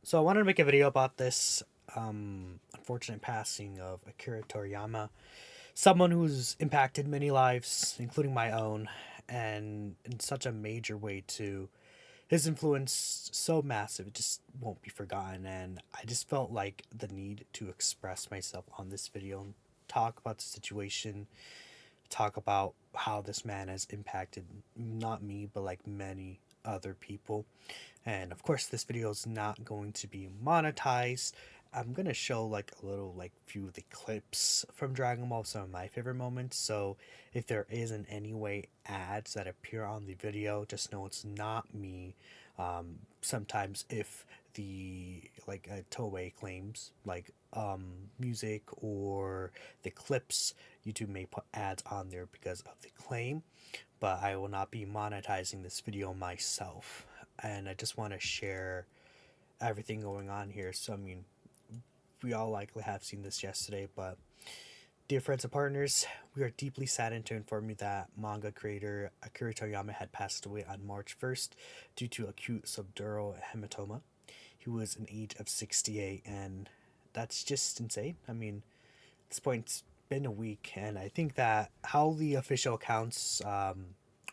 So I wanted to make a video about this unfortunate passing of Akira Toriyama, someone who's impacted many lives, including my own, and in such a major way too. His influence so massive, it just won't be forgotten, and I just felt like the need to express myself on this video and talk about the situation, talk about how this man has impacted not me, but like many other people. And of course, this video is not going to be monetized. I'm gonna show like a little like few of the clips from Dragon Ball, some of my favorite moments. So if there is in any way ads that appear on the video, just know it's not me. Sometimes if the like Toei claims like music or the clips, YouTube may put ads on there because of the claim, but I will not be monetizing this video myself. And I just want to share everything going on here. So, I mean, we all likely have seen this yesterday, but dear friends and partners, we are deeply saddened to inform you that manga creator Akira Toriyama had passed away on March 1st due to acute subdural hematoma. He was an age of 68, and that's just insane. I mean, at this point, it's been a week, and I think that how the official accounts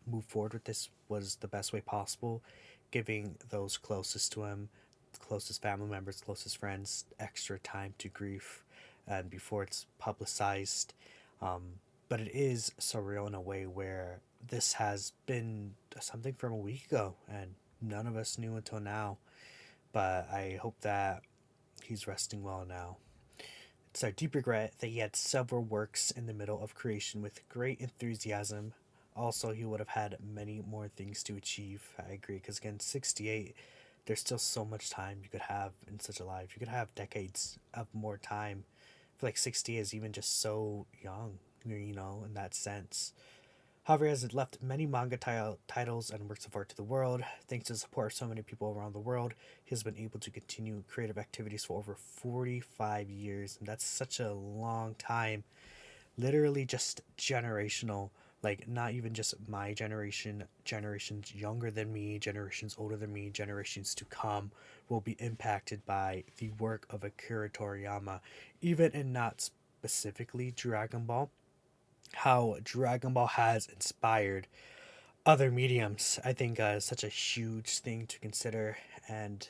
move forward with this was the best way possible, giving those closest to him, closest family members, closest friends, extra time to grieve, and before it's publicized. But it is surreal in a way where this has been something from a week ago, and none of us knew until now. But I hope that he's resting well now. It's our deep regret that he had several works in the middle of creation with great enthusiasm. Also, he would have had many more things to achieve. I agree, because again, 68, there's still so much time you could have in such a life. You could have decades of more time. I feel like 60 is even just so young, in that sense. However, he has left many manga titles and works of art to the world. Thanks to the support of so many people around the world, he has been able to continue creative activities for over 45 years. And that's such a long time. Literally just generational. Like, not even just my generation, generations younger than me, generations older than me, generations to come will be impacted by the work of Akira Toriyama, even in not specifically Dragon Ball, how Dragon Ball has inspired other mediums, I think is such a huge thing to consider. And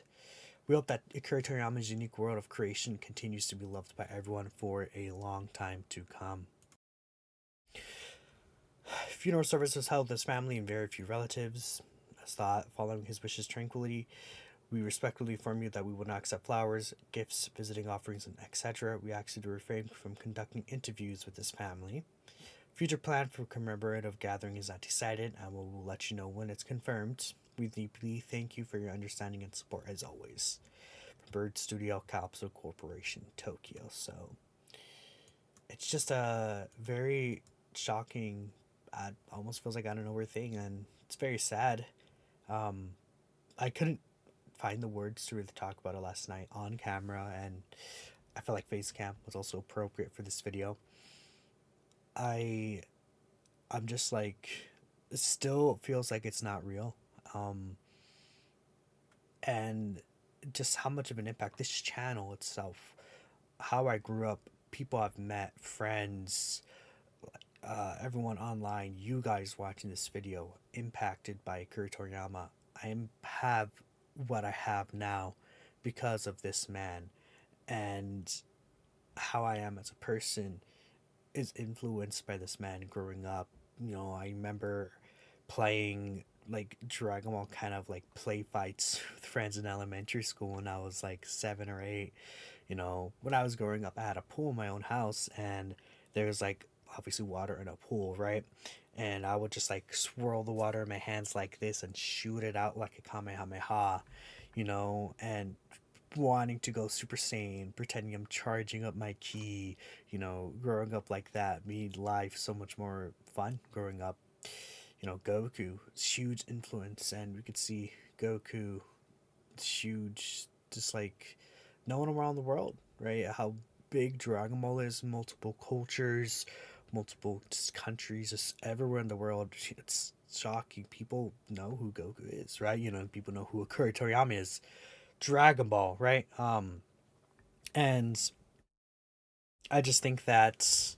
we hope that Akira Toriyama's unique world of creation continues to be loved by everyone for a long time to come. Funeral service was held with his family and very few relatives. As thought, following his wishes tranquility, we respectfully inform you that we will not accept flowers, gifts, visiting offerings, and etc. We ask you to refrain from conducting interviews with his family. Future plan for commemorative gathering is not decided, and we'll let you know when it's confirmed. We deeply thank you for your understanding and support as always. Bird Studio Capsule Corporation, Tokyo. So it's just a very shocking, almost feels like out of nowhere thing, and it's very sad. Um, I couldn't find the words to really talk about it last night on camera, and I felt like face cam was also appropriate for this video. I I'm just like, it still feels like it's not real. Um, and just how much of an impact this channel itself, how I grew up, people I've met, friends, everyone online, you guys watching this video, impacted by Akira Toriyama. Have what I have now because of this man, and how I am as a person is influenced by this man growing up. I remember playing like Dragon Ball kind of like play fights with friends in elementary school when I was like 7 or 8. When I was growing up, I had a pool in my own house, and there's like obviously water in a pool, right? And I would just like swirl the water in my hands like this and shoot it out like a Kamehameha, and wanting to go Super Saiyan, pretending I'm charging up my ki. Growing up like that made life so much more fun growing up. Goku, huge influence, and we could see Goku, huge, just like no one around the world, right? How big Dragon Ball is, multiple cultures, multiple just countries, just everywhere in the world. It's shocking. People know who Goku is, right? People know who Akira Toriyama is. Dragon Ball, right? And I just think that's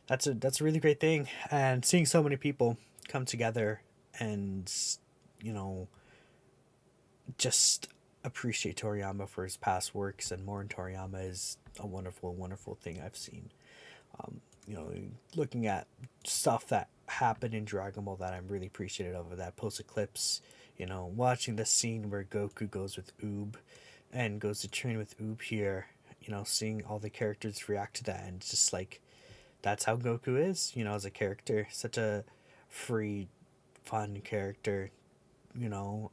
a really great thing, and seeing so many people come together and you know just appreciate Toriyama for his past works and more in Toriyama is a wonderful, wonderful thing I've seen. You know, looking at stuff that happened in Dragon Ball that I'm really appreciative of that post eclipse. You know, watching the scene where Goku goes with Oob and goes to train with Oob here. You know, seeing all the characters react to that and just like that's how Goku is. You know, as a character, such a free, fun character. You know,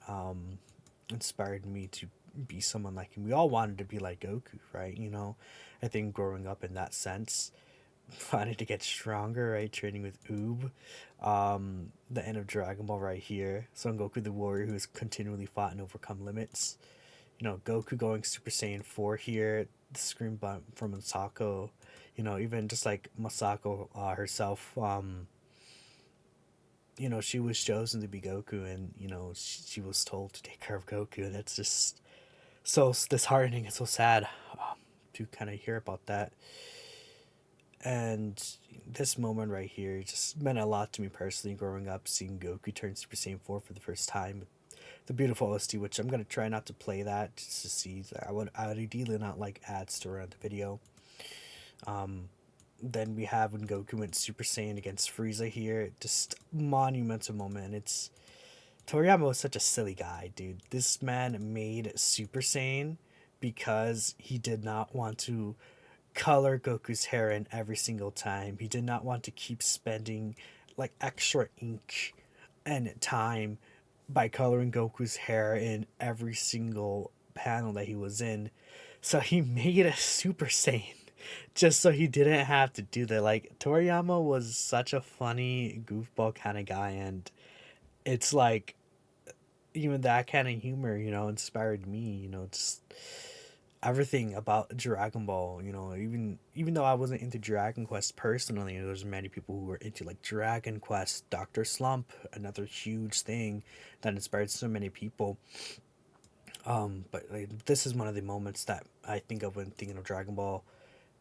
inspired me to be someone like him. We all wanted to be like Goku, right? You know, I think growing up in that sense, wanted to get stronger, right? Training with Oob. The end of Dragon Ball right here. Son Goku the warrior who has continually fought and overcome limits. You know, Goku going Super Saiyan 4 here. The scream bump from Masako. You know, even just like Masako herself, you know, she was chosen to be Goku and, you know, she was told to take care of Goku. And it's just so disheartening and so sad to kind of hear about that. And this moment right here just meant a lot to me personally growing up, seeing Goku turn Super Saiyan 4 for the first time. The beautiful OST, which I'm going to try not to play that just to see. I would ideally not like ads to run the video. Um, then we have when Goku went Super Saiyan against Frieza here. Just monumental moment. It's Toriyama was such a silly guy, dude. This man made Super Saiyan because he did not want to color Goku's hair in every single time. He did not want to keep spending like extra ink and time by coloring Goku's hair in every single panel that he was in. So he made a Super Saiyan just so he didn't have to do that. Like Toriyama was such a funny goofball kind of guy, and it's like even that kind of humor, you know, inspired me. You know, just everything about Dragon Ball. You know, even though I wasn't into Dragon Quest personally, there's many people who were into like Dragon Quest, Doctor Slump, another huge thing that inspired so many people. But like, this is one of the moments that I think of when thinking of Dragon Ball.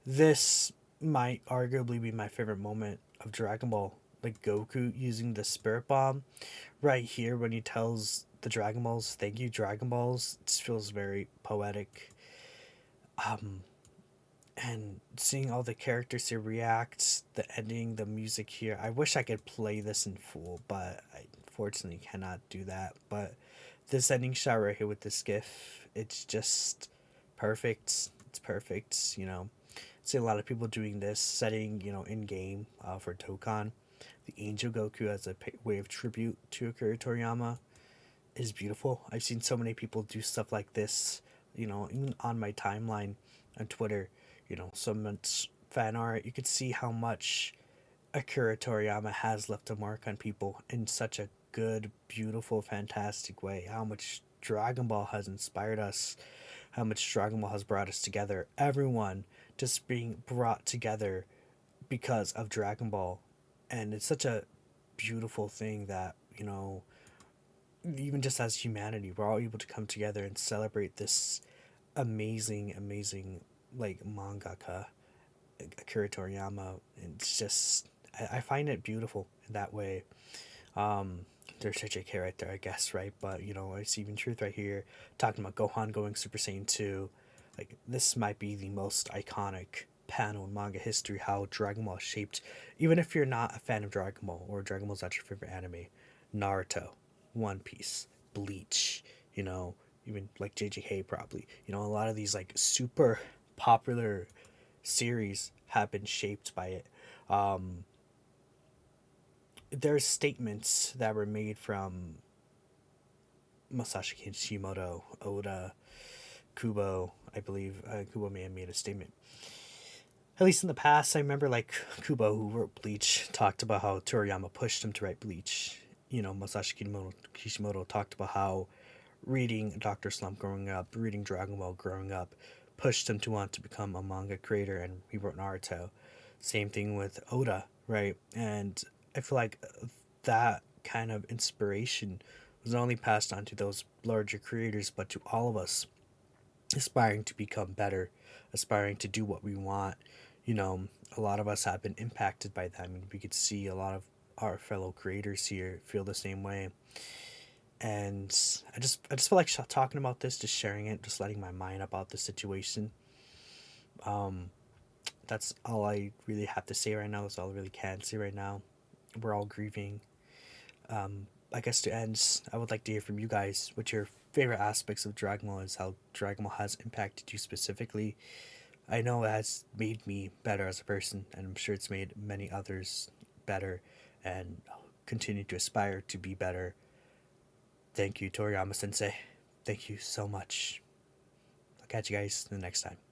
This might arguably be my favorite moment of Dragon Ball. Like Goku using the Spirit Bomb right here when he tells the Dragon Balls, "Thank you, Dragon Balls." It feels very poetic. Um, and seeing all the characters here react, the ending, the music here. I wish I could play this in full, but I unfortunately cannot do that. But this ending shot right here with this GIF, it's just perfect. It's perfect. You know, I see a lot of people doing this setting, you know, in game for Tokan. The Angel Goku as a way of tribute to Akira Toriyama is beautiful. I've seen so many people do stuff like this, you know, even on my timeline on Twitter, you know, so much fan art. You could see how much Akira Toriyama has left a mark on people in such a good, beautiful, fantastic way. How much Dragon Ball has inspired us, how much Dragon Ball has brought us together. Everyone just being brought together because of Dragon Ball. And it's such a beautiful thing that, you know, even just as humanity, we're all able to come together and celebrate this amazing, amazing like mangaka Akira Toriyama. It's just I find it beautiful in that way. Um, there's such a character, I guess, right? But you know, I see even truth right here talking about Gohan going Super Saiyan 2. Like this might be the most iconic panel in manga history. How Dragon Ball shaped, even if you're not a fan of Dragon Ball or Dragon Ball's not your favorite anime, Naruto, One Piece, Bleach, you know, even like JJK probably. You know, a lot of these like super popular series have been shaped by it. Um, there's statements that were made from Masashi Kishimoto, Oda, Kubo. I believe Kubo may have made a statement. At least in the past, I remember like Kubo, who wrote Bleach, talked about how Toriyama pushed him to write Bleach. You know, Masashi Kishimoto talked about how reading Doctor Slump growing up, reading Dragon Ball growing up, pushed him to want to become a manga creator, and he wrote Naruto. Same thing with Oda, right? And I feel like that kind of inspiration was not only passed on to those larger creators, but to all of us aspiring to become better, aspiring to do what we want. You know, a lot of us have been impacted by that. I mean, we could see a lot of our fellow creators here feel the same way. And I just feel like talking about this, just sharing it, just letting my mind about the situation. Um, that's all I really have to say right now. That's all I really can say right now. We're all grieving. I guess to end, I would like to hear from you guys what your favorite aspects of Dragon Ball is, how Dragon Ball has impacted you specifically. I know it has made me better as a person, and I'm sure it's made many others better and continue to aspire to be better. Thank you, Toriyama Sensei. Thank you so much. I'll catch you guys the next time.